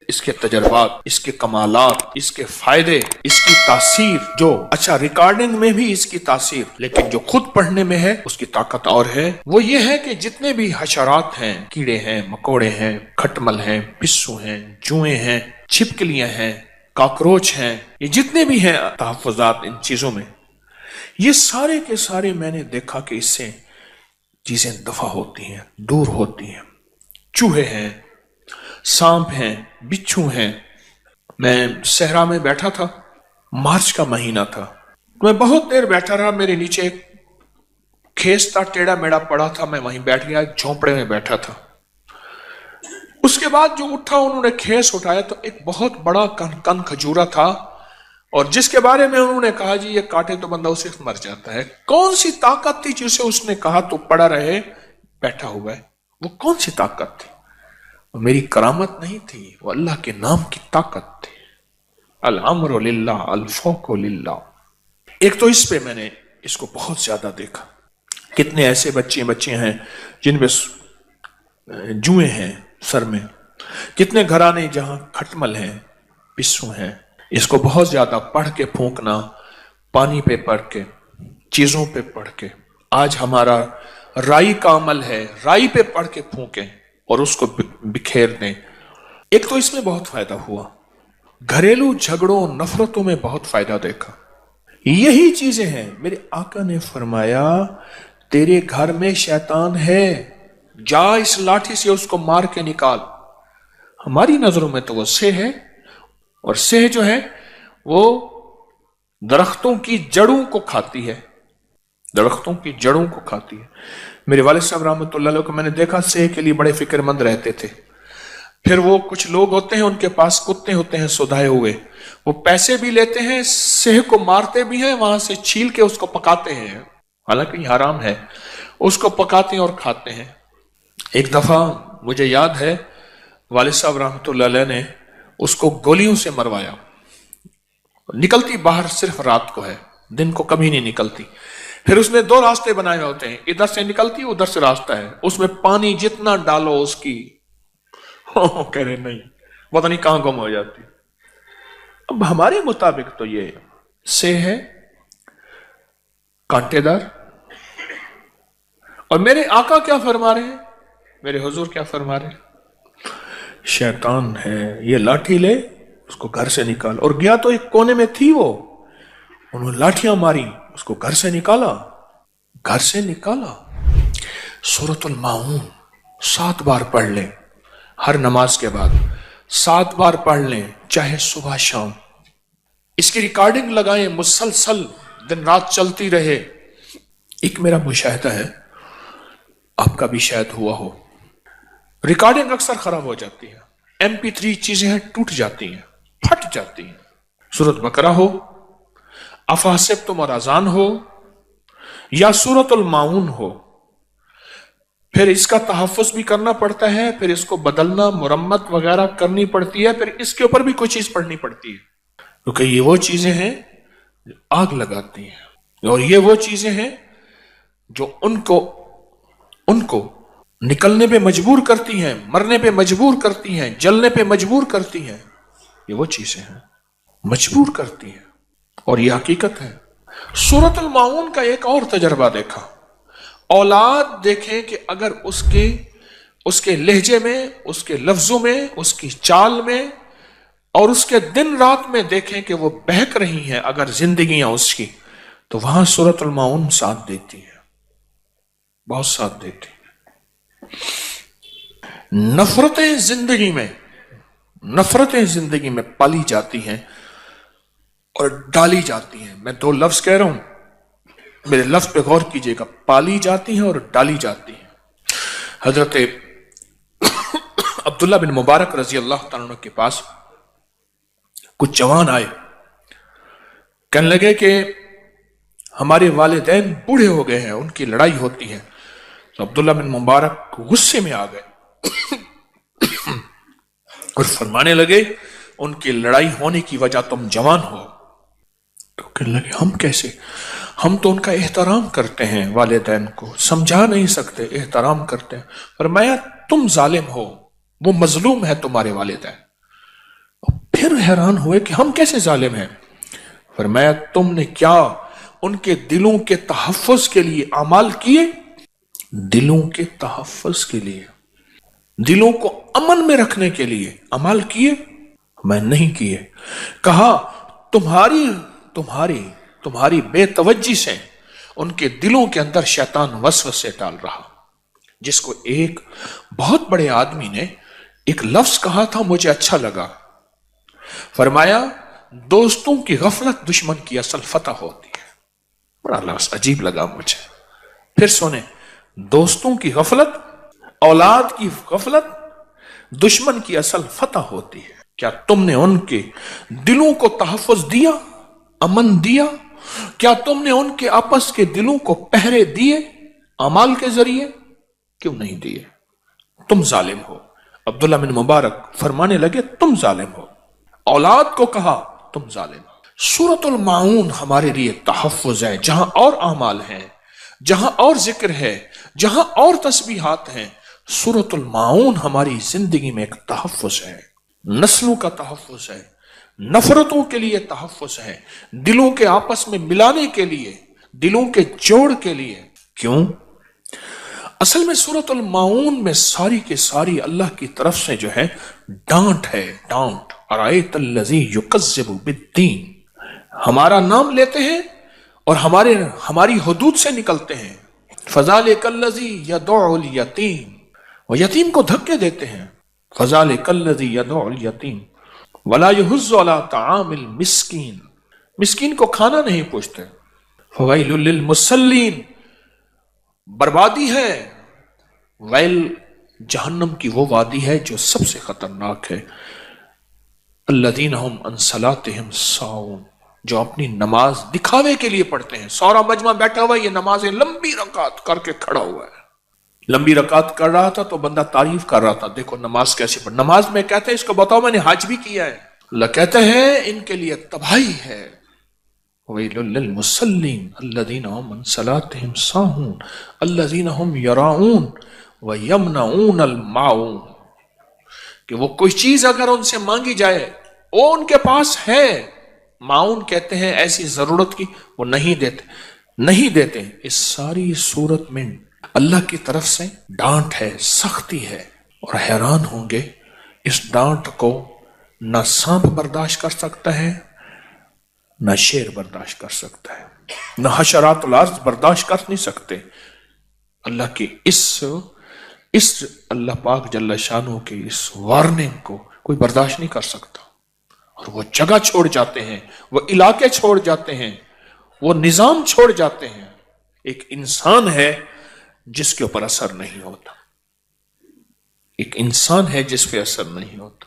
اس کے تجربات، اس کے کمالات، اس کے فائدے، اس کی تاثیر، جو اچھا ریکارڈنگ میں بھی اس کی تاثیر، لیکن جو خود پڑھنے میں ہے اس کی طاقت اور ہے۔ وہ یہ ہے کہ جتنے بھی حشرات ہیں، کیڑے ہیں، مکوڑے ہیں، کھٹمل ہیں، پسو ہیں، جوئیں ہیں، چھپکلیاں ہیں، کاکروچ ہیں، یہ جتنے بھی ہیں تحفظات ان چیزوں میں، یہ سارے کے سارے میں نے دیکھا کہ اس سے چیزیں دفع ہوتی ہیں، دور ہوتی ہیں۔ چوہے ہیں، سانپ ہیں، بچھو ہیں۔ میں صحرا میں بیٹھا تھا، مارچ کا مہینہ تھا، میں بہت دیر بیٹھا رہا، میرے نیچے ایک کھیس تھا، ٹیڑا میڑا پڑا تھا، میں وہیں بیٹھ گیا، ایک جھونپڑے میں بیٹھا تھا۔ اس کے بعد جو اٹھا، انہوں نے کھیس اٹھایا تو ایک بہت بڑا کن کھجورا تھا، اور جس کے بارے میں انہوں نے کہا جی یہ کاٹے تو بندہ اسے مر جاتا ہے۔ کون سی طاقت تھی جسے اس نے کہا تو پڑا رہے بیٹھا ہوا ہے؟ وہ کون سی طاقت تھی؟ وہ میری کرامت نہیں تھی، وہ اللہ کے نام کی طاقت تھی۔ الامر للہ الفوق للہ۔ ایک تو اس پہ میں نے اس کو بہت زیادہ دیکھا، کتنے ایسے بچے ہیں جن میں جوئیں ہیں سر میں، کتنے گھرانے جہاں کھٹمل ہیں، پسو ہیں۔ اس کو بہت زیادہ پڑھ کے پھونکنا، پانی پہ پڑھ کے، چیزوں پہ پڑھ کے۔ آج ہمارا رائی کا عمل ہے، رائی پہ پڑھ کے پھونکیں اور اس کو بکھیر دیں۔ ایک تو اس میں بہت فائدہ ہوا، گھریلو جھگڑوں نفرتوں میں بہت فائدہ دیکھا۔ یہی چیزیں ہیں، میرے آقا نے فرمایا تیرے گھر میں شیطان ہے، جا اس لاٹھی سے اس کو مار کے نکال۔ ہماری نظروں میں تو وہ سہ ہے، اور سہ جو ہے وہ درختوں کی جڑوں کو کھاتی ہے، درختوں کی جڑوں کو کھاتی ہے۔ میرے والد صاحب رحمۃ اللہ علیہ کو میں نے دیکھا سہ کے لیے بڑے فکر مند رہتے تھے۔ پھر وہ کچھ لوگ ہوتے ہیں ان کے پاس کتے ہوتے ہیں سدھائے ہوئے، وہ پیسے بھی لیتے ہیں، سہ کو مارتے بھی ہیں، وہاں سے چھیل کے اس کو پکاتے ہیں، حالانکہ یہ حرام ہے، اس کو پکاتے ہیں اور کھاتے ہیں۔ ایک دفعہ مجھے یاد ہے والد صاحب رحمۃ اللہ علیہ نے اس کو گولیوں سے مروایا، نکلتی باہر صرف رات کو ہے، دن کو کبھی نہیں نکلتی۔ پھر اس نے دو راستے بنائے ہوتے ہیں، ادھر سے نکلتی ادھر سے راستہ ہے، اس میں پانی جتنا ڈالو اس کی کہہ رہے نہیں پتہ نہیں کہاں گم ہو جاتی۔ اب ہمارے مطابق تو یہ سے ہے کانٹے دار، اور میرے آقا کیا فرما رہے ہیں، میرے حضور کیا فرما رہے ہیں؟ شیطان ہے، یہ لاٹھی لے اس کو گھر سے نکال۔ اور گیا تو ایک کونے میں تھی وہ، انہوں نے لاٹھیاں ماری، اس کو گھر سے نکالا، گھر سے نکالا۔ سورۃ الماعون 7 بار پڑھ لیں، ہر نماز کے بعد 7 بار پڑھ لیں، چاہے صبح شام۔ اس کی ریکارڈنگ لگائیں، مسلسل دن رات چلتی رہے۔ ایک میرا مشاہدہ ہے، آپ کا بھی شاید ہوا ہو، ریکارڈنگ اکثر خراب ہو جاتی ہے، MP3 چیزیں ہیں ٹوٹ جاتی ہیں، پھٹ جاتی ہیں۔ سورۃ بقرہ ہو، افحسبتم اور اذان ہو، یا سورۃ الماعون ہو، پھر اس کا تحفظ بھی کرنا پڑتا ہے، پھر اس کو بدلنا، مرمت وغیرہ کرنی پڑتی ہے، پھر اس کے اوپر بھی کوئی چیز پڑھنی پڑتی ہے، کیونکہ یہ وہ چیزیں ہیں جو آگ لگاتی ہیں، اور یہ وہ چیزیں ہیں جو ان کو نکلنے پہ مجبور کرتی ہیں، مرنے پہ مجبور کرتی ہیں، جلنے پہ مجبور کرتی ہیں۔ یہ وہ چیزیں ہیں مجبور کرتی ہیں، اور یہ حقیقت ہے۔ سورۃ الماعون کا ایک اور تجربہ دیکھا، اولاد دیکھیں کہ اگر اس کے لہجے میں، اس کے لفظوں میں، اس کی چال میں، اور اس کے دن رات میں دیکھیں کہ وہ بہک رہی ہیں اگر زندگیاں اس کی، تو وہاں سورۃ الماعون ساتھ دیتی ہے، بہت ساتھ دیتی ہے۔ نفرتیں زندگی میں پالی جاتی ہیں اور ڈالی جاتی ہیں۔ میں 2 لفظ کہہ رہا ہوں، میرے لفظ پہ غور کیجئے گا، پالی جاتی ہیں اور ڈالی جاتی ہیں۔ حضرت عبداللہ بن مبارک رضی اللہ تعالیٰ عنہ کے پاس کچھ جوان آئے، کہنے لگے کہ ہمارے والدین بوڑھے ہو گئے ہیں، ان کی لڑائی ہوتی ہے۔ تو عبداللہ بن مبارک غصے میں آ گئے اور فرمانے لگے ان کی لڑائی ہونے کی وجہ تم جوان ہو۔ تو کہنے لگے ہم کیسے، ہم تو ان کا احترام کرتے ہیں، والدین کو سمجھا نہیں سکتے، احترام کرتے ہیں۔ فرمایا تم ظالم ہو، وہ مظلوم ہے تمہارے والدین، پھر حیران ہوئے کہ ہم کیسے ظالم ہیں؟ فرمایا تم نے کیا ان کے دلوں کے تحفظ کے لیے اعمال کیے؟ دلوں کے تحفظ کے لیے، دلوں کو امن میں رکھنے کے لیے عمل کیے؟ میں نہیں کیے۔ کہا تمہاری بے توجہی سے ان کے دلوں کے اندر شیطان وسوسے ڈال رہا، جس کو ایک بہت بڑے آدمی نے ایک لفظ کہا تھا، مجھے اچھا لگا۔ فرمایا دوستوں کی غفلت دشمن کی اصل فتح ہوتی ہے۔ بڑا لفظ عجیب لگا مجھے۔ پھر سنیں، دوستوں کی غفلت، اولاد کی غفلت دشمن کی اصل فتح ہوتی ہے۔ کیا تم نے ان کے دلوں کو تحفظ دیا، امن دیا؟ کیا تم نے ان کے آپس کے دلوں کو پہرے دیے اعمال کے ذریعے؟ کیوں نہیں دیے؟ تم ظالم ہو۔ عبداللہ بن مبارک فرمانے لگے تم ظالم ہو۔ اولاد کو کہا تم ظالم ہو۔ سورۃ الماعون ہمارے لیے تحفظ ہے، جہاں اور اعمال ہیں، جہاں اور ذکر ہے، جہاں اور تسبیحات ہیں، سورۃ الماعون ہماری زندگی میں ایک تحفظ ہے، نسلوں کا تحفظ ہے، نفرتوں کے لیے تحفظ ہے، دلوں کے آپس میں ملانے کے لیے، دلوں کے جوڑ کے لیے۔ کیوں؟ اصل میں سورۃ الماعون میں ساری کے ساری اللہ کی طرف سے جو ہے ڈانٹ ہے، ڈانٹ۔ ارائیت الذی یکذب بالدین، ہمارا نام لیتے ہیں اور ہماری حدود سے نکلتے ہیں۔ فذالک الذی یدع الیتیم، وہ یتیم کو دھکے دیتے ہیں۔ فذالک الذی یدع الیتیم ولا یحض علی طعام المسکین، مسکین کو کھانا نہیں پوچھتے۔ فویل للمصلین، بربادی ہے، ویل جہنم کی وہ وادی ہے جو سب سے خطرناک ہے۔ الذین هم عن صلاتهم ساہون، جو اپنی نماز دکھاوے کے لیے پڑھتے ہیں۔ سورا مجمع بیٹھا ہوا ہے، یہ نمازیں لمبی رکعت کر کے کھڑا ہوا ہے، لمبی رکعت کر رہا تھا تو بندہ تعریف کر رہا تھا، دیکھو نماز کیسے پڑھ۔ نماز میں کہتے ہیں اس کو بتاؤ میں نے حج بھی کیا ہے۔ اللہ کہتے ہیں ان کے لیے تباہی ہے۔ ویل للمصلین الذین هم عن صلاتهم ساہون الذین هم یراؤون ویمنعون الماعون، کہ وہ کوئی چیز اگر ان سے مانگی جائے وہ ان کے پاس ہے، معاون کہتے ہیں ایسی ضرورت کی، وہ نہیں دیتے۔ اس ساری صورت میں اللہ کی طرف سے ڈانٹ ہے، سختی ہے، اور حیران ہوں گے اس ڈانٹ کو نہ سانپ برداشت کر سکتا ہے، نہ شیر برداشت کر سکتا ہے، نہ حشرات الارض برداشت کر نہیں سکتے۔ اللہ کی اس اللہ پاک جل شانہ کی اس وارننگ کو کوئی برداشت نہیں کر سکتا، اور وہ جگہ چھوڑ جاتے ہیں، وہ علاقے چھوڑ جاتے ہیں، وہ نظام چھوڑ جاتے ہیں۔ ایک انسان ہے جس کے اوپر اثر نہیں ہوتا، ایک انسان ہے جس پہ اثر نہیں ہوتا۔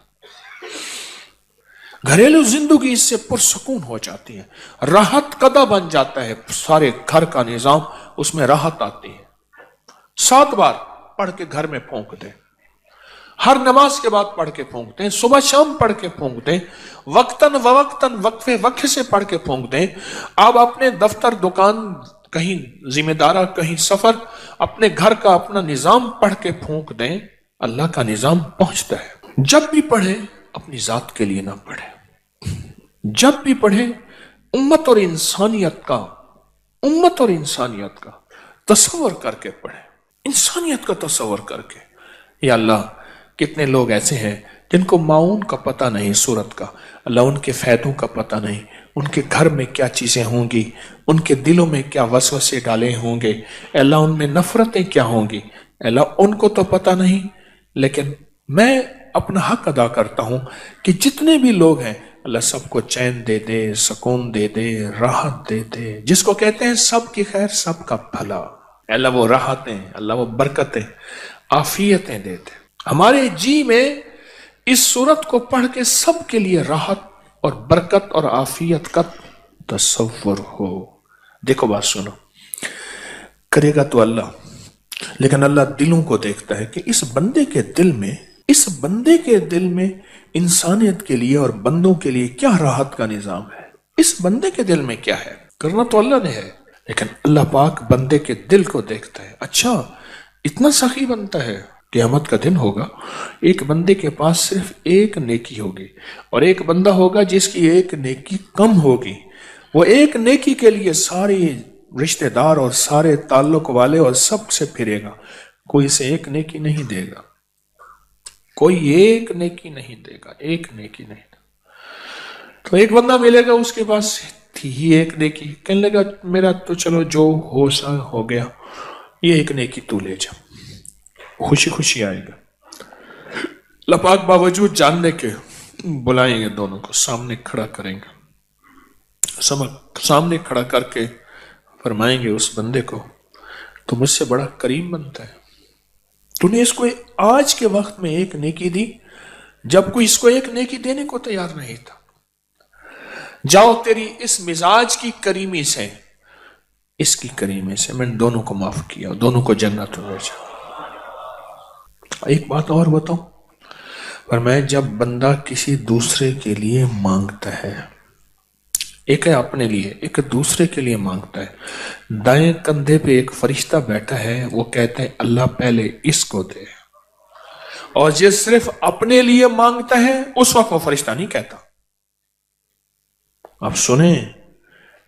گھریلو زندگی اس سے پرسکون ہو جاتی ہے، راحت قدہ بن جاتا ہے، سارے گھر کا نظام اس میں راحت آتی ہے۔ 7 بار پڑھ کے گھر میں پھونک دیں، ہر نماز کے بعد پڑھ کے پھونک دیں، صبح شام پڑھ کے پھونک دیں، وقتاً وقتاً وقفے سے پڑھ کے پھونک دیں۔ آپ اپنے دفتر، دکان، کہیں ذمہ دارہ، کہیں سفر، اپنے گھر کا اپنا نظام پڑھ کے پھونک دیں، اللہ کا نظام پہنچتا ہے۔ جب بھی پڑھیں اپنی ذات کے لیے نہ پڑھیں، جب بھی پڑھیں امت اور انسانیت کا تصور کر کے پڑھیں، انسانیت کا تصور کر کے۔ یا اللہ کتنے لوگ ایسے ہیں جن کو معاون کا پتہ نہیں، صورت کا، اللہ ان کے فائدوں کا پتہ نہیں، ان کے گھر میں کیا چیزیں ہوں گی، ان کے دلوں میں کیا وسوسے ڈالے ہوں گے، اللہ ان میں نفرتیں کیا ہوں گی، اللہ ان کو تو پتہ نہیں۔ لیکن میں اپنا حق ادا کرتا ہوں کہ جتنے بھی لوگ ہیں اللہ سب کو چین دے دے، سکون دے دے، راحت دے دے، جس کو کہتے ہیں سب کی خیر، سب کا بھلا۔ اللہ وہ راحتیں، اللہ وہ برکتیں، عافیتیں دے دے۔ ہمارے جی میں اس صورت کو پڑھ کے سب کے لیے راحت اور برکت اور عافیت کا تصور ہو۔ دیکھو بات سنو، کرے گا تو اللہ، لیکن اللہ دلوں کو دیکھتا ہے کہ اس بندے کے دل میں انسانیت کے لیے اور بندوں کے لیے کیا راحت کا نظام ہے، اس بندے کے دل میں کیا ہے۔ کرنا تو اللہ نے ہے، لیکن اللہ پاک بندے کے دل کو دیکھتا ہے۔ اچھا اتنا سخی بنتا ہے، قیامت کا دن ہوگا، ایک بندے کے پاس صرف ایک نیکی ہوگی، اور ایک بندہ ہوگا جس کی ایک نیکی کم ہوگی۔ وہ ایک نیکی کے لیے سارے رشتہ دار اور سارے تعلق والے اور سب سے پھرے گا، کوئی اسے ایک نیکی نہیں دے گا، کوئی ایک نیکی نہیں دے گا، ایک نیکی نہیں دے گا۔ تو ایک بندہ ملے گا، اس کے پاس تھی ہی ایک نیکی، کہنے لگا میرا تو چلو جو ہو سا ہو گیا، یہ ایک نیکی تو لے جا، خوشی خوشی آئے گا۔ اللہ پاک باوجود جاننے کے بلائیں گے، دونوں کو سامنے کھڑا کریں گے، سامنے کھڑا کر کے فرمائیں گے اس بندے کو تو مجھ سے بڑا کریم بنتا ہے، تو نے اس کو آج کے وقت میں ایک نیکی دی جب کوئی اس کو ایک نیکی دینے کو تیار نہیں تھا۔ جاؤ تیری اس مزاج کی کریمی سے، اس کی کریمی سے میں نے دونوں کو معاف کیا، دونوں کو جنت میں بھیجا۔ ایک بات اور بتاؤں، فرمایا جب بندہ کسی دوسرے کے لیے مانگتا ہے، ایک ہے اپنے لیے، ایک دوسرے کے لیے مانگتا ہے، دائیں کندھے پہ ایک فرشتہ بیٹھا ہے، وہ کہتا ہے اللہ پہلے اس کو دے، اور جس صرف اپنے لیے مانگتا ہے اس وقت وہ فرشتہ نہیں کہتا۔ آپ سنیں،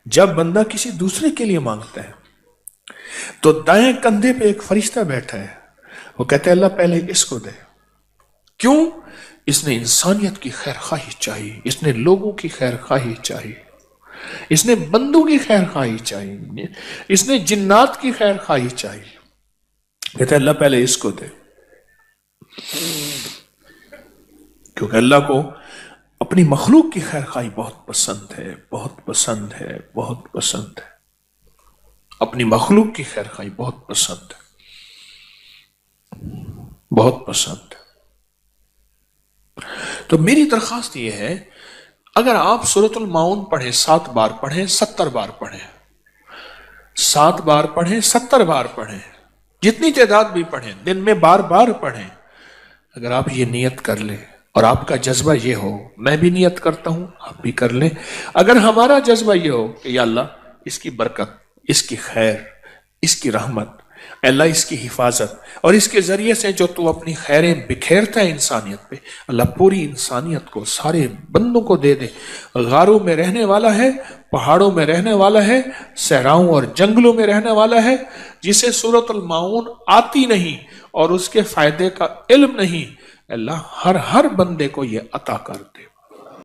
جب بندہ کسی دوسرے کے لیے مانگتا ہے تو دائیں کندھے پہ ایک فرشتہ بیٹھا ہے، وہ کہتا ہے اللہ پہلے اس کو دے۔ کیوں؟ اس نے انسانیت کی خیر خواہی چاہیے، اس نے لوگوں کی خیر خواہی چاہیے، اس نے بندوں کی خیر خواہی چاہیے، اس نے جنات کی خیر خواہی چاہیے، کہتا ہے اللہ پہلے اس کو دے، کیونکہ اللہ کو اپنی مخلوق کی خیر خواہی بہت پسند ہے، بہت پسند ہے، بہت پسند ہے، اپنی مخلوق کی خیر خواہی بہت پسند ہے، بہت پسند ہے۔ تو میری درخواست یہ ہے، اگر آپ سورۃ الماؤن پڑھیں، 7 بار پڑھیں، 70 بار پڑھیں، 7 بار پڑھیں، 70 بار پڑھیں، جتنی تعداد بھی پڑھیں، دن میں بار بار پڑھیں، اگر آپ یہ نیت کر لیں اور آپ کا جذبہ یہ ہو، میں بھی نیت کرتا ہوں، آپ بھی کر لیں، اگر ہمارا جذبہ یہ ہو کہ یا اللہ اس کی برکت، اس کی خیر، اس کی رحمت، اللہ اس کی حفاظت، اور اس کے ذریعے سے جو تو اپنی خیریں بکھیرتا ہے انسانیت پہ، اللہ پوری انسانیت کو، سارے بندوں کو دے دے۔ غاروں میں رہنے والا ہے، پہاڑوں میں رہنے والا ہے، صحراؤں اور جنگلوں میں رہنے والا ہے، جسے سورۃ الماؤن آتی نہیں اور اس کے فائدے کا علم نہیں، اللہ ہر بندے کو یہ عطا کر دے۔